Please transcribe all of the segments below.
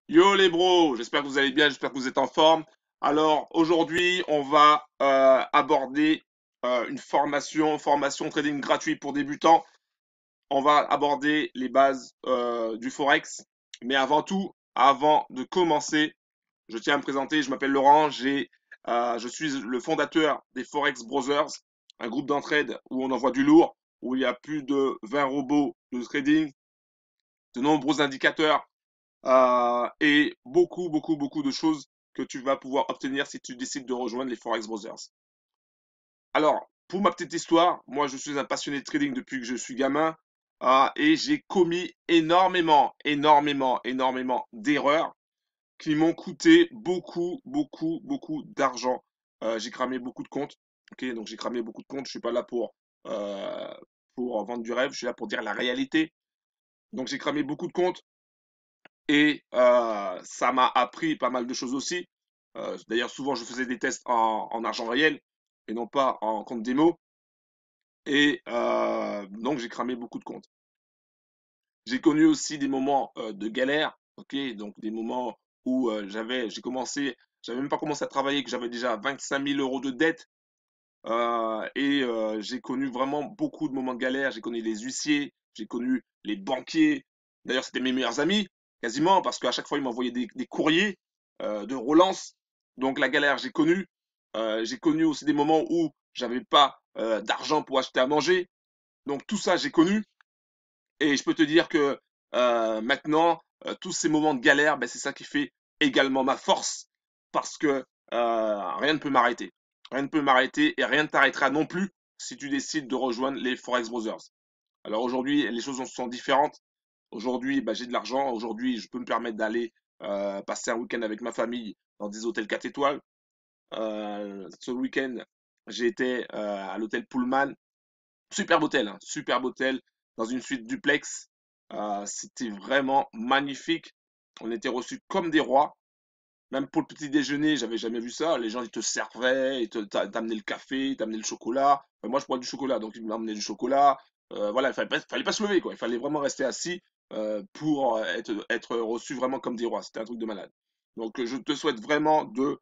Yo les bros, j'espère que vous allez bien, j'espère que vous êtes en forme. Alors aujourd'hui, on va aborder une formation trading gratuit pour débutants. On va aborder les bases du Forex. Mais avant tout, avant de commencer, je tiens à me présenter, je m'appelle Laurent, je suis le fondateur des Forex Brothers, un groupe d'entraide où on envoie du lourd, où il y a plus de 20 robots de trading, de nombreux indicateurs et beaucoup de choses que tu vas pouvoir obtenir si tu décides de rejoindre les Forex Brothers. Alors, pour ma petite histoire, moi je suis un passionné de trading depuis que je suis gamin et j'ai commis énormément d'erreurs qui m'ont coûté beaucoup d'argent. J'ai cramé beaucoup de comptes. Ok, donc j'ai cramé beaucoup de comptes. Je suis pas là pour vendre du rêve. Je suis là pour dire la réalité. Donc j'ai cramé beaucoup de comptes. Et ça m'a appris pas mal de choses aussi. D'ailleurs, souvent, je faisais des tests en argent réel et non pas en compte démo. Et donc, j'ai cramé beaucoup de comptes. J'ai connu aussi des moments de galère, ok, donc des moments où j'avais même pas commencé à travailler, que j'avais déjà 25 000 euros de dette. J'ai connu vraiment beaucoup de moments de galère. J'ai connu les huissiers, j'ai connu les banquiers. D'ailleurs, c'était mes meilleurs amis, quasiment, parce qu'à chaque fois, ils m'envoyaient des courriers de relance. Donc, la galère, j'ai connu. J'ai connu aussi des moments où j'avais pas d'argent pour acheter à manger. Donc, tout ça, j'ai connu. Et je peux te dire que maintenant, tous ces moments de galère, ben, c'est ça qui fait également ma force, parce que rien ne peut m'arrêter. Rien ne peut m'arrêter et rien ne t'arrêtera non plus si tu décides de rejoindre les Forex Brothers. Alors aujourd'hui, les choses sont différentes. Aujourd'hui, ben, j'ai de l'argent. Aujourd'hui, je peux me permettre d'aller passer un week-end avec ma famille dans des hôtels 4 étoiles. Ce week-end, j'ai été à l'hôtel Pullman. Superbe hôtel, hein, superbe hôtel dans une suite duplex. C'était vraiment magnifique. On était reçus comme des rois. Même pour le petit déjeuner, j'avais jamais vu ça. Les gens, ils te servaient, t'amenaient le café, ils t'amenaient le chocolat. Moi, je bois du chocolat, donc ils m'amenaient du chocolat. Voilà, fallait pas se lever, quoi. Il fallait vraiment rester assis pour être reçu vraiment comme des rois. C'était un truc de malade. Donc, je te souhaite vraiment de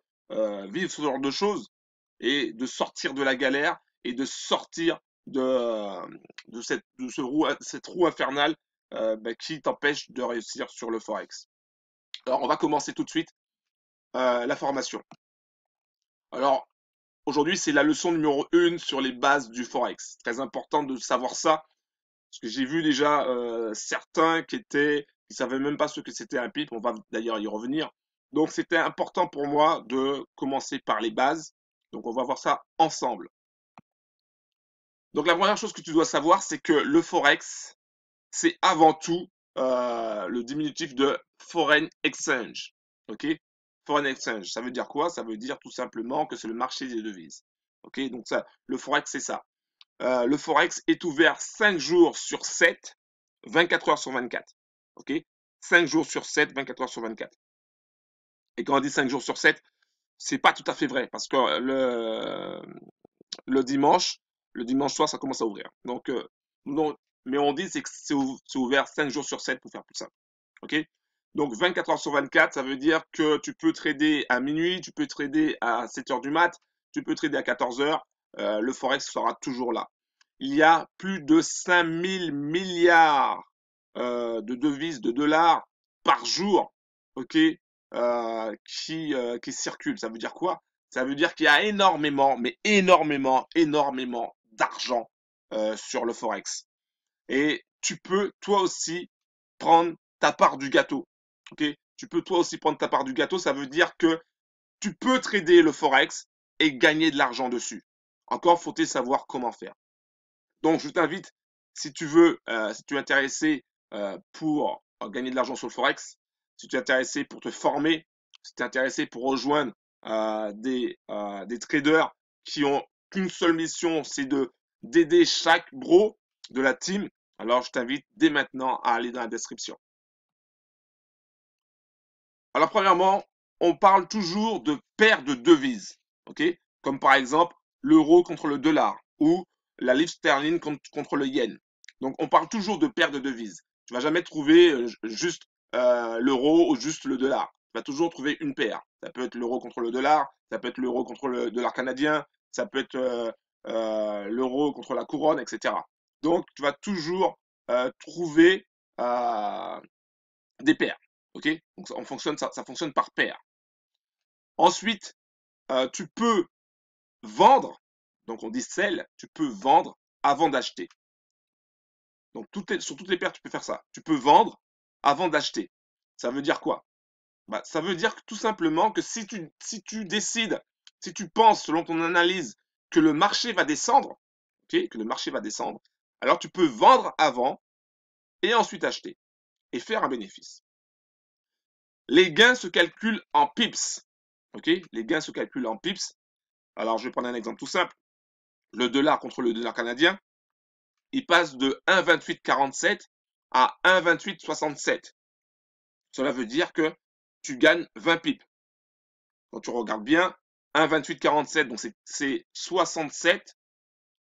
vivre ce genre de choses et de sortir de la galère et de sortir cette roue infernale qui t'empêche de réussir sur le Forex. Alors, on va commencer tout de suite la formation. Alors, aujourd'hui, c'est la leçon numéro 1 sur les bases du Forex. Très important de savoir ça, parce que j'ai vu déjà certains qui savaient même pas ce que c'était un pip. On va d'ailleurs y revenir. Donc, c'était important pour moi de commencer par les bases. Donc, on va voir ça ensemble. Donc, la première chose que tu dois savoir, c'est que le Forex, c'est avant tout le diminutif de Foreign Exchange. Ok? Foreign Exchange, ça veut dire quoi? Ça veut dire tout simplement que c'est le marché des devises. Ok? Donc ça, le Forex, c'est ça. Le Forex est ouvert 5 jours sur 7, 24 heures sur 24. Ok? 5 jours sur 7, 24 heures sur 24. Et quand on dit 5 jours sur 7, c'est pas tout à fait vrai parce que le dimanche, le dimanche soir, ça commence à ouvrir. Donc, non, mais on dit que c'est ouvert 5 jours sur 7 pour faire plus simple. OK? Donc 24 heures sur 24, ça veut dire que tu peux trader à minuit, tu peux trader à 7 heures du mat, tu peux trader à 14 heures, le Forex sera toujours là. Il y a plus de 5000 milliards de devises, de dollars par jour, ok, qui circulent. Ça veut dire quoi? Ça veut dire qu'il y a énormément, mais énormément d'argent sur le Forex. Et tu peux toi aussi prendre ta part du gâteau. Ok? Tu peux toi aussi prendre ta part du gâteau. Ça veut dire que tu peux trader le Forex et gagner de l'argent dessus. Encore faut-il savoir comment faire. Donc je t'invite, si tu es intéressé pour gagner de l'argent sur le Forex, si tu es intéressé pour te former, si tu es intéressé pour rejoindre des traders qui ont qu'une seule mission, c'est d'aider chaque bro de la team, alors je t'invite dès maintenant à aller dans la description. Alors premièrement, on parle toujours de paire de devises, ok? Comme par exemple l'euro contre le dollar ou la livre sterling contre le yen. Donc on parle toujours de paire de devises. Tu vas jamais trouver juste l'euro ou juste le dollar. Tu vas toujours trouver une paire. Ça peut être l'euro contre le dollar, ça peut être l'euro contre le dollar canadien, ça peut être l'euro contre la couronne, etc. Donc, tu vas toujours trouver des paires. Ok? Donc, ça fonctionne par paire. Ensuite, tu peux vendre, donc on dit sell, tu peux vendre avant d'acheter. Donc sur toutes les paires, tu peux faire ça. Tu peux vendre avant d'acheter. Ça veut dire quoi? Bah, ça veut dire tout simplement que si tu décides, si tu penses selon ton analyse que le marché va descendre, ok, que le marché va descendre, alors tu peux vendre avant et ensuite acheter et faire un bénéfice. Les gains se calculent en pips. Ok, les gains se calculent en pips. Alors je vais prendre un exemple tout simple. Le dollar contre le dollar canadien, il passe de 1,2847 à 1,2867. Cela veut dire que tu gagnes 20 pips. Quand tu regardes bien, 1,2847, donc c'est 67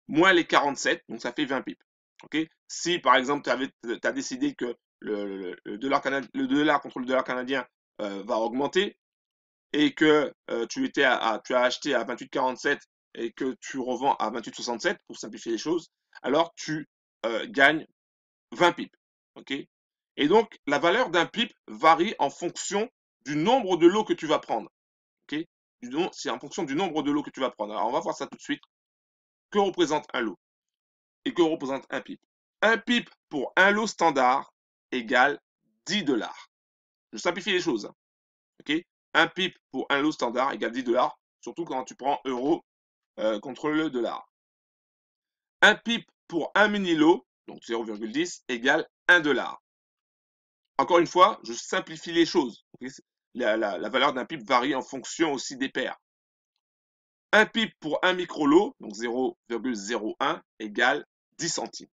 moins les 47, donc ça fait 20 pips. Okay, si par exemple tu as décidé que le dollar contre le dollar canadien va augmenter et que tu as acheté à 28,47 et que tu revends à 28,67 pour simplifier les choses, alors tu gagnes 20 pips. Okay, et donc la valeur d'un pip varie en fonction du nombre de lots que tu vas prendre. Okay, c'est en fonction du nombre de lots que tu vas prendre. Alors on va voir ça tout de suite. Que représente un lot et que représente un pip? Un pip pour un lot standard égale 10 dollars. Je simplifie les choses. Okay, un pip pour un lot standard égale 10 dollars, surtout quand tu prends euro contre le dollar. Un pip pour un mini lot, donc 0,10, égale 1 dollar. Encore une fois, je simplifie les choses. Okay, la valeur d'un pip varie en fonction aussi des paires. Un pip pour un micro-lot, donc 0,01, égale 10 centimes.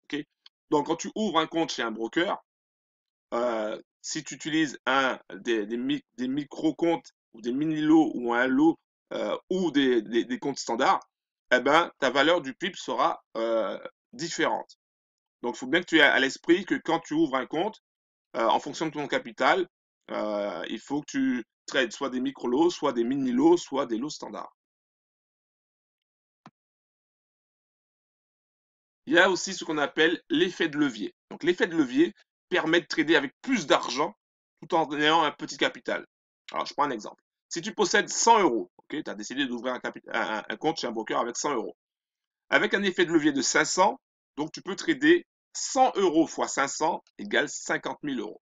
Okay, donc, quand tu ouvres un compte chez un broker, si tu utilises des micro-comptes ou des mini-lots ou un lot ou des comptes standards, eh ben, ta valeur du PIB sera différente. Donc, il faut bien que tu aies à l'esprit que quand tu ouvres un compte, en fonction de ton capital, il faut que tu trades soit des micro-lots, soit des mini-lots, soit des lots standards. Il y a aussi ce qu'on appelle l'effet de levier. Donc, l'effet de levier permet de trader avec plus d'argent tout en ayant un petit capital. Alors, je prends un exemple. Si tu possèdes 100 euros, okay, tu as décidé d'ouvrir un compte chez un broker avec 100 euros. Avec un effet de levier de 500, donc tu peux trader 100 euros fois 500 égale 50 000 euros.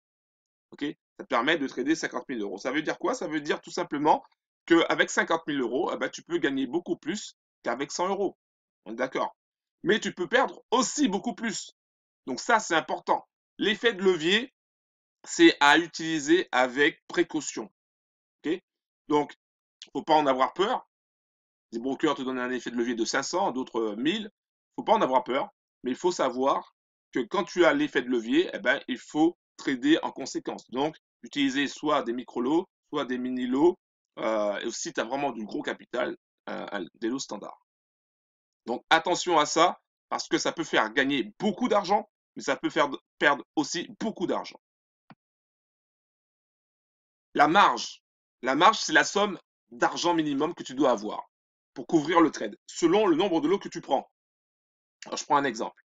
Okay, ça te permet de trader 50 000 euros. Ça veut dire quoi? Ça veut dire tout simplement qu'avec 50 000 euros, eh ben, tu peux gagner beaucoup plus qu'avec 100 euros. On est d'accord? Mais tu peux perdre aussi beaucoup plus. Donc ça, c'est important. L'effet de levier, c'est à utiliser avec précaution. Okay, donc, il ne faut pas en avoir peur. Des brokers te donnent un effet de levier de 500, d'autres 1000. Il ne faut pas en avoir peur. Mais il faut savoir que quand tu as l'effet de levier, eh ben, il faut trader en conséquence. Donc, utiliser soit des micro-lots, soit des mini-lots. Et aussi, si tu as vraiment du gros capital, des lots standards. Donc, attention à ça, parce que ça peut faire gagner beaucoup d'argent, mais ça peut faire perdre aussi beaucoup d'argent. La marge. La marge, c'est la somme d'argent minimum que tu dois avoir pour couvrir le trade, selon le nombre de lots que tu prends. Alors, je prends un exemple.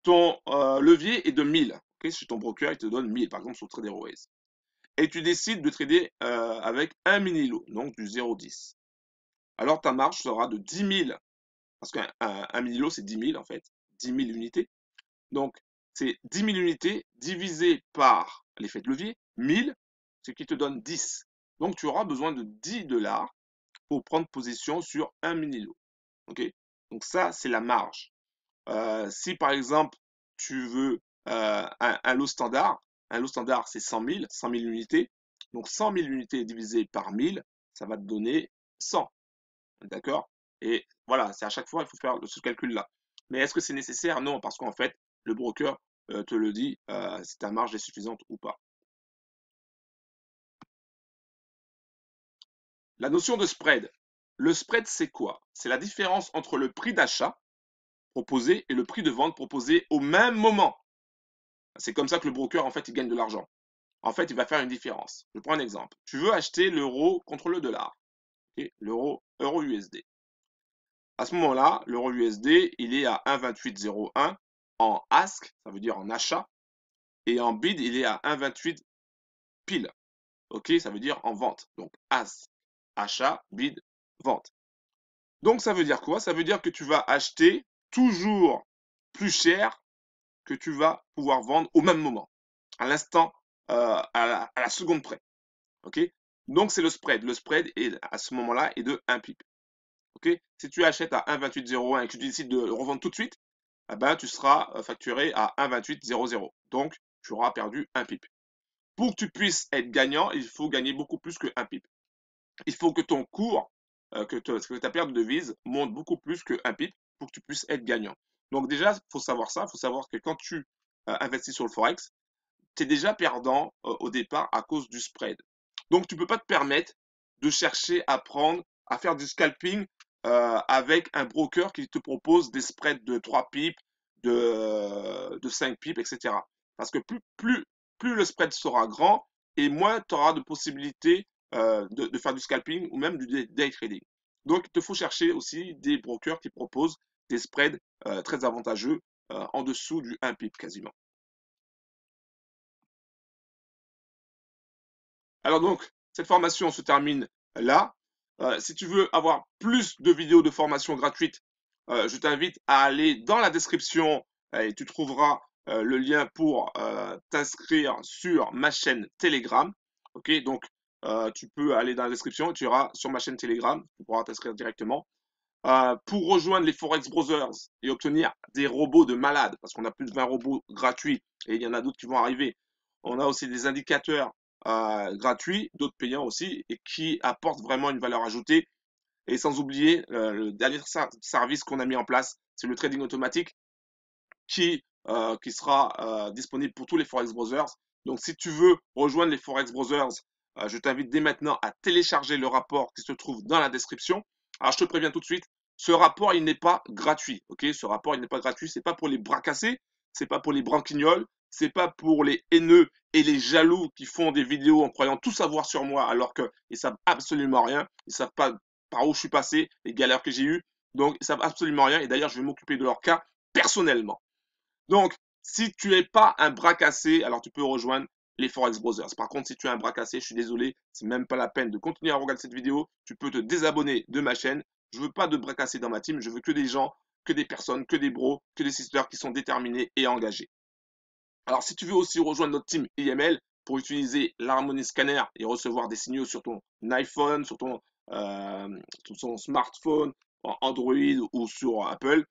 Ton levier est de 1000. Okay, chez ton broker, il te donne 1000, par exemple, sur TraderOasis. Et tu décides de trader avec un mini lot, donc du 0,10. Alors, ta marge sera de 10 000, parce qu'un mini lot, c'est 10 000 en fait, 10 000 unités. Donc, c'est 10 000 unités divisé par l'effet de levier, 1000, ce qui te donne 10. Donc, tu auras besoin de 10 dollars pour prendre position sur un mini lot. Okay, donc, ça, c'est la marge. Si par exemple, tu veux un lot standard c'est 100 000 unités. Donc 100 000 unités divisé par 1000, ça va te donner 100. D'accord? Et voilà, c'est à chaque fois, il faut faire ce calcul-là. Mais est-ce que c'est nécessaire? Non, parce qu'en fait, le broker te le dit si ta marge est suffisante ou pas. La notion de spread. Le spread, c'est quoi? C'est la différence entre le prix d'achat proposé et le prix de vente proposé au même moment. C'est comme ça que le broker, en fait, il gagne de l'argent. En fait, il va faire une différence. Je prends un exemple. Tu veux acheter l'euro contre le dollar, okay? Euro USD. À ce moment-là, l'euro USD, il est à 1,2801 en ask, ça veut dire en achat, et en bid, il est à 1,28 pile. Ok, ça veut dire en vente. Donc ask, achat, bid, vente. Donc ça veut dire quoi? Ça veut dire que tu vas acheter toujours plus cher que tu vas pouvoir vendre au même moment, à l'instant, à la seconde près. Ok? Donc c'est le spread. Le spread est, à ce moment-là est de 1 pip. Ok? Si tu achètes à 1,2801 et que tu décides de le revendre tout de suite, eh ben, tu seras facturé à 1,2800. Donc tu auras perdu 1 pip. Pour que tu puisses être gagnant, il faut gagner beaucoup plus que 1 pip. Il faut que ton cours, que ta perte de devise monte beaucoup plus que 1 pip pour que tu puisses être gagnant. Donc déjà, il faut savoir ça. Il faut savoir que quand tu investis sur le Forex, tu es déjà perdant au départ à cause du spread. Donc, tu ne peux pas te permettre de chercher à prendre, à faire du scalping avec un broker qui te propose des spreads de 3 pips, de 5 pips, etc. Parce que plus le spread sera grand et moins tu auras de possibilités de faire du scalping ou même du day trading. Donc, il te faut chercher aussi des brokers qui proposent des spreads très avantageux en dessous du 1 pip quasiment. Alors donc, cette formation se termine là. Si tu veux avoir plus de vidéos de formation gratuites, je t'invite à aller dans la description et tu trouveras le lien pour t'inscrire sur ma chaîne Telegram. Ok, donc tu peux aller dans la description et tu iras sur ma chaîne Telegram, tu pourras t'inscrire directement. Pour rejoindre les Forex Brothers et obtenir des robots de malades, parce qu'on a plus de 20 robots gratuits et il y en a d'autres qui vont arriver. On a aussi des indicateurs gratuits, d'autres payants aussi, et qui apportent vraiment une valeur ajoutée. Et sans oublier le dernier service qu'on a mis en place, c'est le trading automatique qui sera disponible pour tous les Forex Brothers. Donc si tu veux rejoindre les Forex Brothers, je t'invite dès maintenant à télécharger le rapport qui se trouve dans la description. Alors je te préviens tout de suite, ce rapport il n'est pas gratuit, ok? Ce rapport il n'est pas gratuit, c'est pas pour les bras cassés, c'est pas pour les branquignoles, c'est pas pour les haineux et les jaloux qui font des vidéos en croyant tout savoir sur moi alors qu'ils savent absolument rien, ils savent pas par où je suis passé, les galères que j'ai eues, donc ils savent absolument rien et d'ailleurs je vais m'occuper de leur cas personnellement. Donc, si tu n'es pas un bras cassé, alors tu peux rejoindre les Forex Brothers. Par contre, si tu es un bras cassé, je suis désolé, c'est même pas la peine de continuer à regarder cette vidéo. Tu peux te désabonner de ma chaîne. Je veux pas de bras cassés dans ma team. Je veux que des gens, que des personnes, que des bros, que des sisters qui sont déterminés et engagés. Alors, si tu veux aussi rejoindre notre team IML pour utiliser l'Harmony Scanner et recevoir des signaux sur ton iPhone, sur ton smartphone, en Android ou sur Apple,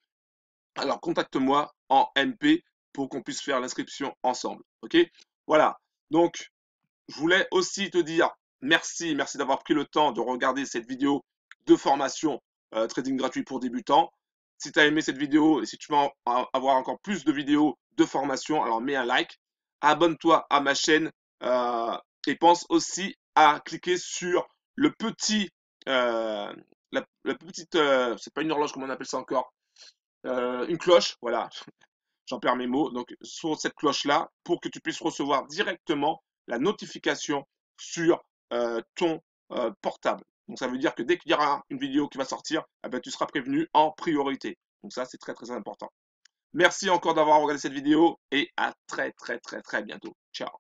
alors contacte-moi en MP pour qu'on puisse faire l'inscription ensemble. Ok? Voilà. Donc, je voulais aussi te dire merci d'avoir pris le temps de regarder cette vidéo de formation trading gratuit pour débutants. Si tu as aimé cette vidéo et si tu veux avoir encore plus de vidéos de formation, alors mets un like, abonne-toi à ma chaîne et pense aussi à cliquer sur le petit, euh, la petite, c'est pas une horloge, comment on appelle ça encore, une cloche, voilà, j'en perds mes mots, donc sur cette cloche-là, pour que tu puisses recevoir directement la notification sur ton portable. Donc ça veut dire que dès qu'il y aura une vidéo qui va sortir, eh ben, tu seras prévenu en priorité. Donc ça, c'est très très important. Merci encore d'avoir regardé cette vidéo et à très très très très bientôt. Ciao.